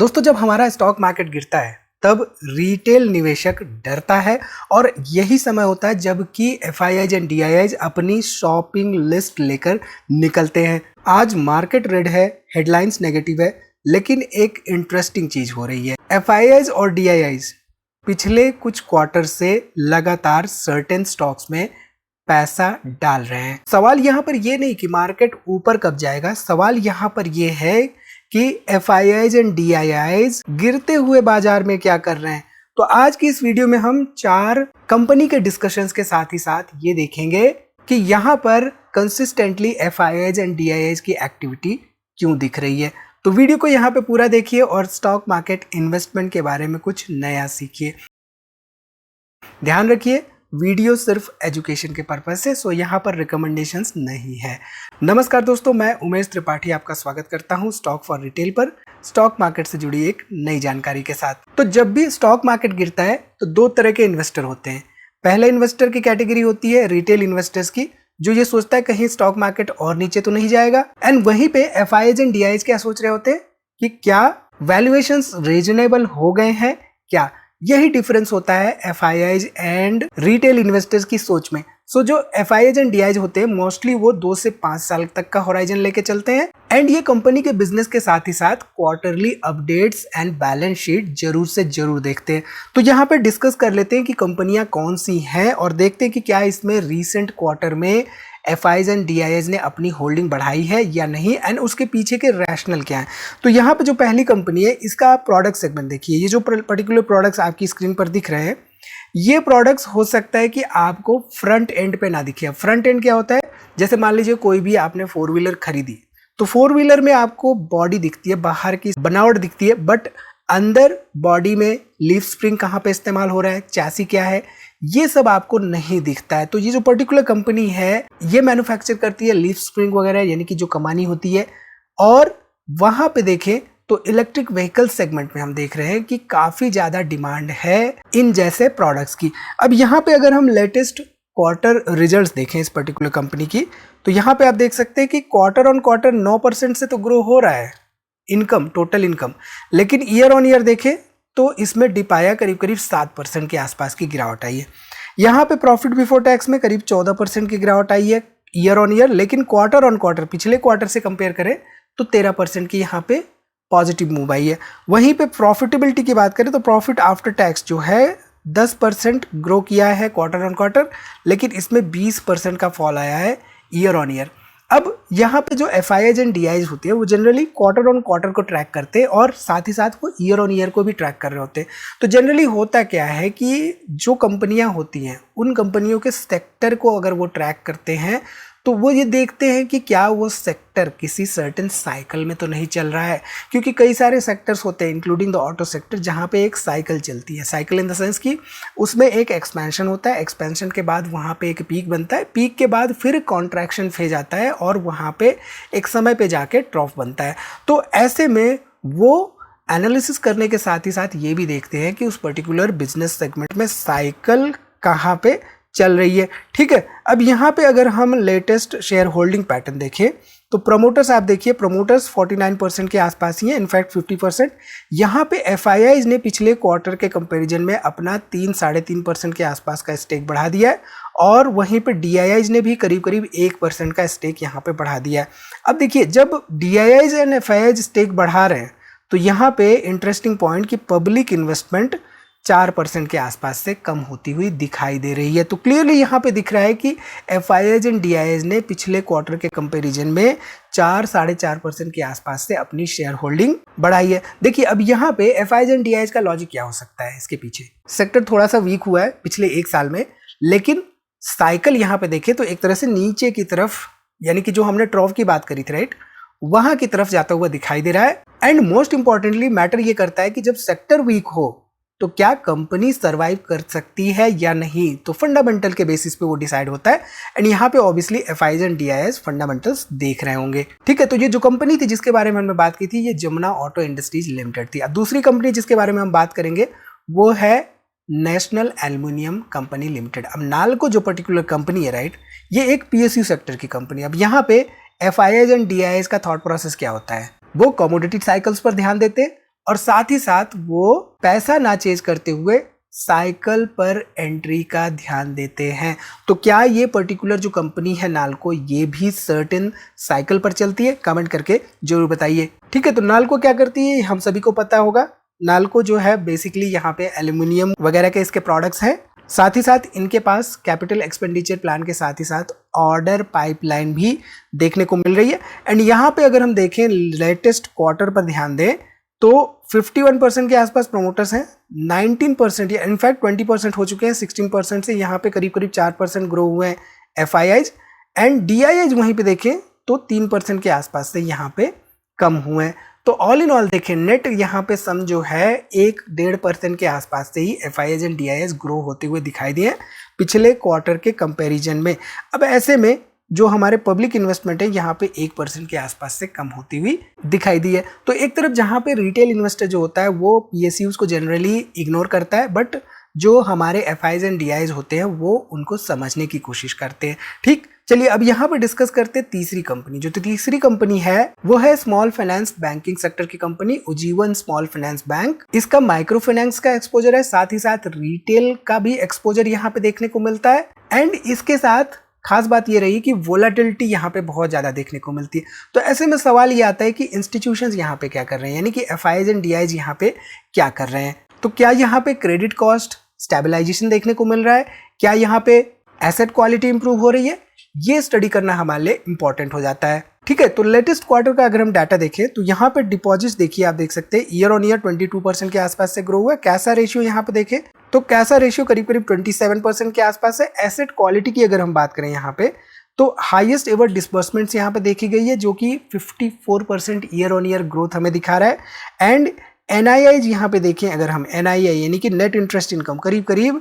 दोस्तों, जब हमारा स्टॉक मार्केट गिरता है तब रिटेल निवेशक डरता है और यही समय होता है जबकि एफआईआईज एंड डीआईआईज अपनी शॉपिंग लिस्ट लेकर निकलते हैं। आज मार्केट रेड है, हेडलाइंस नेगेटिव है, लेकिन एक इंटरेस्टिंग चीज हो रही है। एफआईआईज और डीआईआईज पिछले कुछ क्वार्टर से लगातार सर्टेन स्टॉक्स में पैसा डाल रहे हैं। सवाल यहाँ पर ये नहीं कि मार्केट ऊपर कब जाएगा, सवाल यहाँ पर ये है कि एफआईआईज एंड डीआईआईज गिरते हुए बाजार में क्या कर रहे हैं। तो आज की इस वीडियो में हम 4 कंपनी के डिस्कशंस के साथ ही साथ ये देखेंगे कि यहाँ पर कंसिस्टेंटली एफआईआईज एंड डीआईआईज की एक्टिविटी क्यों दिख रही है। तो वीडियो को यहाँ पे पूरा देखिए और स्टॉक मार्केट इन्वेस्टमेंट के बारे में कुछ नया सीखिए। ध्यान रखिए, वीडियो सिर्फ एजुकेशन के पर्पज से, सो यहाँ पर रिकमेंडेशंस नहीं है। नमस्कार दोस्तों, मैं उमेश त्रिपाठी आपका स्वागत करता हूँ स्टॉक फॉर रिटेल पर, स्टॉक मार्केट से जुड़ी एक नई जानकारी के साथ। तो जब भी स्टॉक मार्केट गिरता है तो 2 तरह के इन्वेस्टर होते हैं। पहले इन्वेस्टर की कैटेगरी होती है रिटेल इन्वेस्टर्स की, जो ये सोचता है कहीं स्टॉक मार्केट और नीचे तो नहीं जाएगा। एंड वहीं पे एफआईआईज एंड डीआईआईज क्या सोच रहे होते हैं कि क्या वैल्यूएशंस रीजनेबल हो गए हैं क्या। यही डिफरेंस होता है एफआईआईज एंड रिटेल इन्वेस्टर्स की सोच में। सो जो एफआईआईज एंड डीआईआईज होते हैं मोस्टली वो 2 से 5 साल तक का होराइजन लेके चलते हैं। एंड ये कंपनी के बिजनेस के साथ ही साथ quarterly updates and balance sheet जरूर से जरूर देखते हैं। तो यहाँ पे डिस्कस कर लेते हैं कि कंपनियां कौन सी हैं और देखते हैं कि क्या इसमें रीसेंट क्वार्टर में एफआईआईज एंड डीआईआईज ने अपनी होल्डिंग बढ़ाई है या नहीं, एंड उसके पीछे के रैशनल क्या है। तो यहाँ पे जो पहली कंपनी है इसका प्रोडक्ट सेगमेंट देखिए। ये जो पर्टिकुलर प्रोडक्ट्स आपकी स्क्रीन पर दिख रहे हैं, ये प्रोडक्ट्स हो सकता है कि आपको फ्रंट एंड पे ना दिखे। फ्रंट एंड क्या होता है, जैसे मान लीजिए कोई भी आपने 4 व्हीलर खरीदी तो 4 व्हीलर में आपको बॉडी दिखती है, बाहर की बनावट दिखती है, बट अंदर बॉडी में लीफ स्प्रिंग कहाँ पे इस्तेमाल हो रहा है, चैसी क्या है, ये सब आपको नहीं दिखता है। तो ये जो पर्टिकुलर कंपनी है ये मैन्युफैक्चर करती है लीफ स्प्रिंग वगैरह, यानी कि जो कमानी होती है। और वहां पे देखें तो इलेक्ट्रिक व्हीकल सेगमेंट में हम देख रहे हैं कि काफी ज्यादा डिमांड है इन जैसे प्रोडक्ट्स की। अब यहाँ पे अगर हम लेटेस्ट क्वार्टर रिजल्ट्स देखें इस पर्टिकुलर कंपनी की, तो यहाँ पे आप देख सकते हैं कि क्वार्टर ऑन क्वार्टर 9% से तो ग्रो हो रहा है इनकम, टोटल इनकम, लेकिन ईयर ऑन ईयर देखें तो इसमें डिप आया, करीब करीब 7% के आसपास की गिरावट आई है। यहाँ पे प्रॉफिट बिफोर टैक्स में करीब 14% की गिरावट आई है ईयर ऑन ईयर, लेकिन क्वार्टर ऑन क्वार्टर पिछले क्वार्टर से कंपेयर करें तो 13% की यहाँ पे पॉजिटिव मूव आई है। वहीं पे प्रॉफिटेबिलिटी की बात करें तो प्रॉफिट आफ्टर टैक्स जो है 10% ग्रो किया है क्वार्टर ऑन क्वार्टर, लेकिन इसमें 20% का फॉल आया है ईयर ऑन ईयर। अब यहाँ पे जो एफआईआईज एंड डीआईआईज होती है वो जनरली क्वार्टर ऑन क्वार्टर को ट्रैक करते हैं और साथ ही साथ वो ईयर ऑन ईयर को भी ट्रैक कर रहे होते हैं। तो जनरली होता क्या है कि जो कंपनियां होती हैं उन कंपनियों के सेक्टर को अगर वो ट्रैक करते हैं तो वो ये देखते हैं कि क्या वो सेक्टर किसी सर्टेन साइकिल में तो नहीं चल रहा है, क्योंकि कई सारे सेक्टर्स होते हैं इंक्लूडिंग द ऑटो सेक्टर जहाँ पे एक साइकिल चलती है। साइकिल इन द सेंस कि उसमें एक एक्सपेंशन होता है, एक्सपेंशन के बाद वहाँ पे एक पीक बनता है, पीक के बाद फिर कॉन्ट्रैक्शन फेज आता है और वहाँ पे एक समय पे जाके ट्रॉफ बनता है। तो ऐसे में वो एनालिसिस करने के साथ ही साथ ये भी देखते हैं कि उस पर्टिकुलर बिजनेस सेगमेंट में साइकिल कहाँ पे चल रही है। ठीक है, अब यहाँ पे अगर हम लेटेस्ट शेयर होल्डिंग पैटर्न देखें तो प्रमोटर्स आप देखिए, प्रमोटर्स 49% के आसपास ही है, इनफैक्ट 50%। यहाँ पे एफआईआईज ने पिछले क्वार्टर के कंपैरिजन में अपना 3-3.5% के आसपास का स्टेक बढ़ा दिया है और वहीं पे डीआईआईज ने भी करीब करीब 1% का स्टेक यहाँ पे बढ़ा दिया है। अब देखिए, जब डीआईआईज एंड एफआईआईज स्टेक बढ़ा रहे हैं तो यहाँ पे इंटरेस्टिंग पॉइंट कि पब्लिक इन्वेस्टमेंट 4% के आसपास से कम होती हुई दिखाई दे रही है। तो क्लियरली यहाँ पे दिख रहा है कि एफआईआईज एंड डीआईआईज ने पिछले क्वार्टर के कंपैरिजन में 4-4.5% के आसपास से अपनी शेयर होल्डिंग बढ़ाई है। देखिए, अब यहाँ पे एफआईआईज एंड डीआईआईज का लॉजिक क्या हो सकता है इसके पीछे। सेक्टर थोड़ा सा वीक हुआ है पिछले 1 साल में, लेकिन साइकिल यहाँ पे देखें तो एक तरह से नीचे की तरफ, यानी कि जो हमने ट्रॉफ की बात करी थी राइट, वहां की तरफ जाता हुआ दिखाई दे रहा है। एंड मोस्ट इंपॉर्टेंटली मैटर ये करता है कि जब सेक्टर वीक हो तो क्या कंपनी सरवाइव कर सकती है या नहीं, तो फंडामेंटल के बेसिस पे वो डिसाइड होता है। एंड यहाँ पे obviously FIIs and DIIs fundamentals देख रहे होंगे। ठीक है, तो ये जो कंपनी थी जिसके बारे में हमने बात की थी ये जमुना ऑटो इंडस्ट्रीज लिमिटेड थी। अब दूसरी कंपनी जिसके बारे में हम बात करेंगे वो है नेशनल एल्युमिनियम कंपनी लिमिटेड। अब नाल्को जो पर्टिकुलर कंपनी है राइट, ये एक पीएसयू सेक्टर की कंपनी। अब यहाँ पे एफआईआईज एंड डीआईआईज का थॉट प्रोसेस क्या होता है, वो कमोडिटी साइकिल्स पर ध्यान देते हैं और साथ ही साथ वो पैसा ना चेज करते हुए साइकिल पर एंट्री का ध्यान देते हैं। तो क्या ये पर्टिकुलर जो कंपनी है नाल्को, ये भी सर्टेन साइकिल पर चलती है? कमेंट करके जरूर बताइए। ठीक है, तो नाल्को क्या करती है हम सभी को पता होगा। नाल्को जो है बेसिकली यहाँ पे एल्यूमिनियम वगैरह के इसके प्रोडक्ट्स हैं। साथ ही साथ इनके पास कैपिटल एक्सपेंडिचर प्लान के साथ ही साथ ऑर्डर पाइपलाइन भी देखने को मिल रही है। एंड यहाँ पे अगर हम देखें लेटेस्ट क्वार्टर पर ध्यान दें तो 51% के आसपास प्रोमोटर्स हैं, 19% या इनफैक्ट 20% हो चुके हैं, 16% से यहाँ पे करीब करीब 4% ग्रो हुए हैं एफआईआईज। एंड डीआईआईज वहीं पे देखें तो 3% के आसपास से यहाँ पे कम हुए हैं। तो ऑल इन ऑल देखें नेट यहाँ पे सम जो है 1-1.5% के आसपास से ही एफआईआईज एंड डीआईआईज ग्रो होते हुए दिखाई दिए पिछले क्वार्टर के कंपैरिजन में। अब ऐसे में जो हमारे पब्लिक इन्वेस्टमेंट है यहाँ पे 1% के आसपास से कम होती हुई दिखाई दी है। तो एक तरफ जहाँ पे रिटेल इन्वेस्टर जो होता है वो पीएसयूज को जनरली इग्नोर करता है, बट जो हमारे एफआईज एंड डीआईज होते हैं वो उनको समझने की कोशिश करते हैं। ठीक, चलिए अब यहाँ पे डिस्कस करते हैं तीसरी कंपनी। जो तीसरी कंपनी है वो है स्मॉल फाइनेंस बैंकिंग सेक्टर की company Ujjivan small finance bank. इसका माइक्रो फाइनेंस का एक्सपोजर है, साथ ही साथ रिटेल का भी एक्सपोजर यहाँ पे देखने को मिलता है। एंड इसके साथ खास बात ये रही कि वोलाटिलिटी यहाँ पे बहुत ज़्यादा देखने को मिलती है। तो ऐसे में सवाल ये आता है कि इंस्टीट्यूशंस यहाँ पे क्या कर रहे हैं, यानी कि एफआईज एंड डीआईज यहाँ पे क्या कर रहे हैं। तो क्या यहाँ पे क्रेडिट कॉस्ट स्टेबलाइजेशन देखने को मिल रहा है, क्या यहाँ पे एसेट क्वालिटी इंप्रूव हो रही है, ये स्टडी करना हमारे लिए इंपॉर्टेंट हो जाता है। ठीक है, तो लेटेस्ट क्वार्टर का अगर हम डाटा देखें तो यहाँ पे डिपॉजिट्स देखिए, आप देख सकते हैं ईयर ऑन ईयर 22% के आसपास से ग्रो हुआ है। कैसा रेशियो यहाँ पे देखें तो कैसा रेशियो करीब करीब 27% के आसपास है। एसेट क्वालिटी की अगर हम बात करें यहाँ पे तो हाईएस्ट एवर डिसबर्समेंट्स यहाँ पे देखी गई है, जो कि 54% ईयर ऑन ईयर ग्रोथ हमें दिखा रहा है। एंड एनआईआई यहाँ पे देखें, अगर हम एनआईआई यानी कि नेट इंटरेस्ट इनकम करीब करीब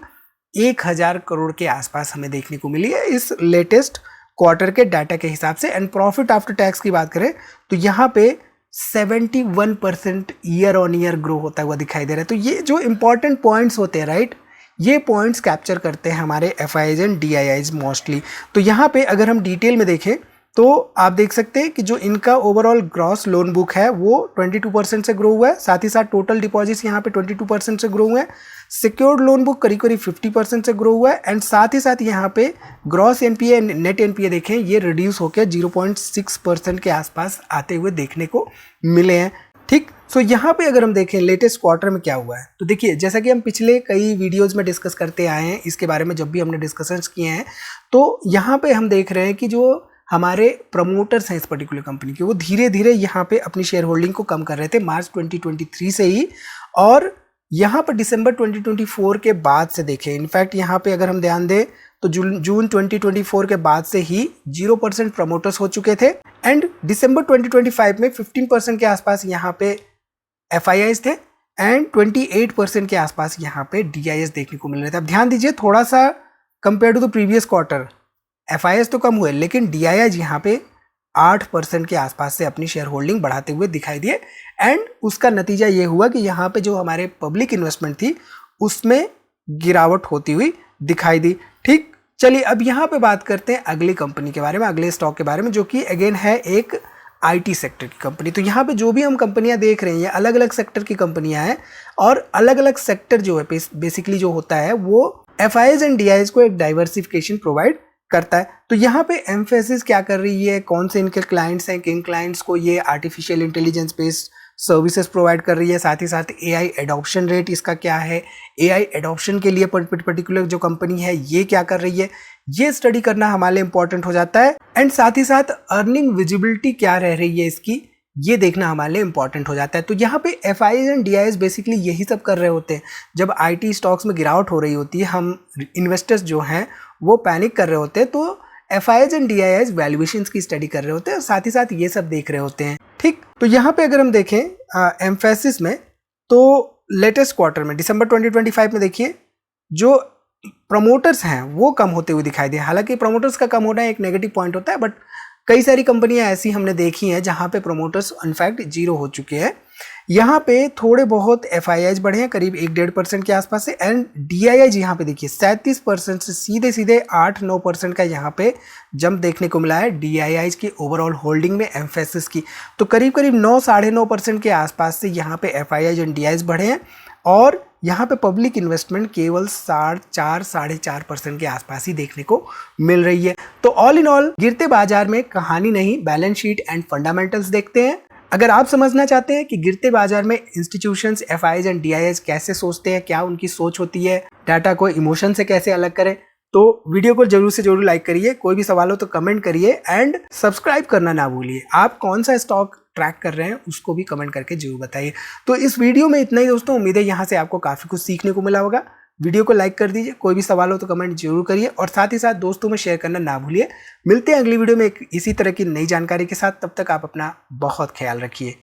1000 करोड़ के आसपास हमें देखने को मिली है इस लेटेस्ट क्वार्टर के डाटा के हिसाब से। एंड प्रॉफिट आफ्टर टैक्स की बात करें तो यहाँ पे 71% ईयर ऑन ईयर ग्रो होता हुआ दिखाई दे रहा है। तो ये जो इंपॉर्टेंट पॉइंट्स होते हैं राइट, ये पॉइंट्स कैप्चर करते हैं हमारे एफआईआईज एंड डीआईआईज मोस्टली। तो यहाँ पे अगर हम डिटेल में देखें तो आप देख सकते हैं कि जो इनका ओवरऑल ग्रॉस लोन बुक है वो 22% से ग्रो हुआ है, साथ ही साथ टोटल डिपॉजिट्स यहाँ पे 22% से ग्रो हुए हैं। सिक्योर्ड लोन बुक करीब करीब 50% से ग्रो हुआ है। एंड साथ ही साथ यहाँ पे gross NPA and net NPA देखें, ये रिड्यूस होकर 0.6% के आसपास आते हुए देखने को मिले हैं। ठीक, सो यहाँ पे अगर हम देखें लेटेस्ट क्वार्टर में क्या हुआ है तो देखिए, जैसा कि हम पिछले कई वीडियोज में डिस्कस करते आए हैं इसके बारे में, जब भी हमने डिस्कशंस किए हैं तो यहाँ पे हम देख रहे हैं कि जो हमारे प्रमोटर्स हैं इस पर्टिकुलर कंपनी के, वो धीरे धीरे यहाँ पे अपनी शेयर होल्डिंग को कम कर रहे थे मार्च 2023 से ही। और यहाँ पर दिसंबर 2024 के बाद से देखें, इनफैक्ट यहाँ पे अगर हम ध्यान दें तो जून 2024 के बाद से ही 0% प्रमोटर्स हो चुके थे। एंड दिसंबर 2025 में 15% के आसपास यहाँ पे एफआईआईज थे एंड 28% के आसपास यहाँ पे डीआईएस देखने को मिल रहे थे। अब ध्यान दीजिए थोड़ा सा, compare to the previous quarter FIIs तो कम हुए लेकिन डीआईआईज यहाँ पे 8% के आसपास से अपनी शेयर होल्डिंग बढ़ाते हुए दिखाई दिए। एंड उसका नतीजा ये हुआ कि यहाँ पे जो हमारे पब्लिक इन्वेस्टमेंट थी उसमें गिरावट होती हुई दिखाई दी। ठीक, चलिए अब यहाँ पे बात करते हैं अगली कंपनी के बारे में, अगले स्टॉक के बारे में, जो कि अगेन है एक आईटी सेक्टर की कंपनी। तो यहाँ पे जो भी हम कंपनियां देख रहे हैं ये अलग अलग सेक्टर की कंपनियां हैं और अलग अलग सेक्टर जो है बेसिकली जो होता है वो एफआईआईज एंड डीआईआईज को एक डाइवर्सिफिकेशन प्रोवाइड करता है। तो यहाँ पे एम्फेसिस क्या कर रही है, कौन से इनके क्लाइंट्स हैं, किन क्लाइंट्स को ये artificial intelligence based services provide कर रही है, साथ ही साथ एआई एडॉप्शन रेट इसका क्या है, एआई एडॉप्शन के लिए पर्टिकुलर जो कंपनी है ये क्या कर रही है, ये स्टडी करना हमारे लिए इंपॉर्टेंट हो जाता है। एंड साथ ही साथ अर्निंग विजिबिलिटी क्या रह रही है इसकी, ये देखना हमारे लिए इंपॉर्टेंट हो जाता है। तो यहाँ पे एफआईआईज एंड डीआईआईज बेसिकली यही सब कर रहे होते हैं। जब आईटी स्टॉक्स में गिरावट हो रही होती है, हम इन्वेस्टर्स जो हैं वो पैनिक कर रहे होते हैं, तो एफआईआईज एंड डीआईआईज वैल्यूएशंस की स्टडी कर रहे होते हैं और साथ ही साथ ये सब देख रहे होते हैं। ठीक, तो यहाँ पे अगर हम देखें एम्फेसिस में तो लेटेस्ट क्वार्टर में दिसंबर 2025 में देखिए जो प्रमोटर्स हैं वो कम होते हुए दिखाई दे। हालांकि प्रमोटर्स का कम होना एक नेगेटिव पॉइंट होता है, बट कई सारी कंपनियां ऐसी हमने देखी हैं जहां पे प्रमोटर्स इनफैक्ट जीरो हो चुके हैं। यहाँ पे थोड़े बहुत FIIs बढ़े हैं करीब 1-1.5% के आसपास से, एंड DIIs यहाँ पे देखिए 37% से सीधे सीधे 8-9% का यहाँ पे जंप देखने को मिला है DIIs की ओवरऑल होल्डिंग में एम्फेसिस की। तो करीब करीब 9-9.5% के आसपास से यहाँ पे FIIs एंड DIIs बढ़े हैं, और यहाँ पे पब्लिक इन्वेस्टमेंट केवल 4-4.5% के आसपास ही देखने को मिल रही है। तो ऑल इन ऑल गिरते बाजार में कहानी नहीं, बैलेंस शीट एंड फंडामेंटल्स देखते हैं। अगर आप समझना चाहते हैं कि गिरते बाजार में इंस्टीट्यूशंस, FIIs एंड DIIs कैसे सोचते हैं, क्या उनकी सोच होती है, डाटा को इमोशन से कैसे अलग करें, तो वीडियो को जरूर से जरूर लाइक करिए, कोई भी सवाल हो तो कमेंट करिए, एंड सब्सक्राइब करना ना भूलिए। आप कौन सा स्टॉक ट्रैक कर रहे हैं उसको भी कमेंट करके जरूर बताइए। तो इस वीडियो में इतना ही दोस्तों, उम्मीद है यहाँ से आपको काफ़ी कुछ सीखने को मिला होगा। वीडियो को लाइक कर दीजिए, कोई भी सवाल हो तो कमेंट जरूर करिए, और साथ ही साथ दोस्तों में शेयर करना ना भूलिए। मिलते हैं अगली वीडियो में इसी तरह की नई जानकारी के साथ, तब तक आप अपना बहुत ख्याल रखिए।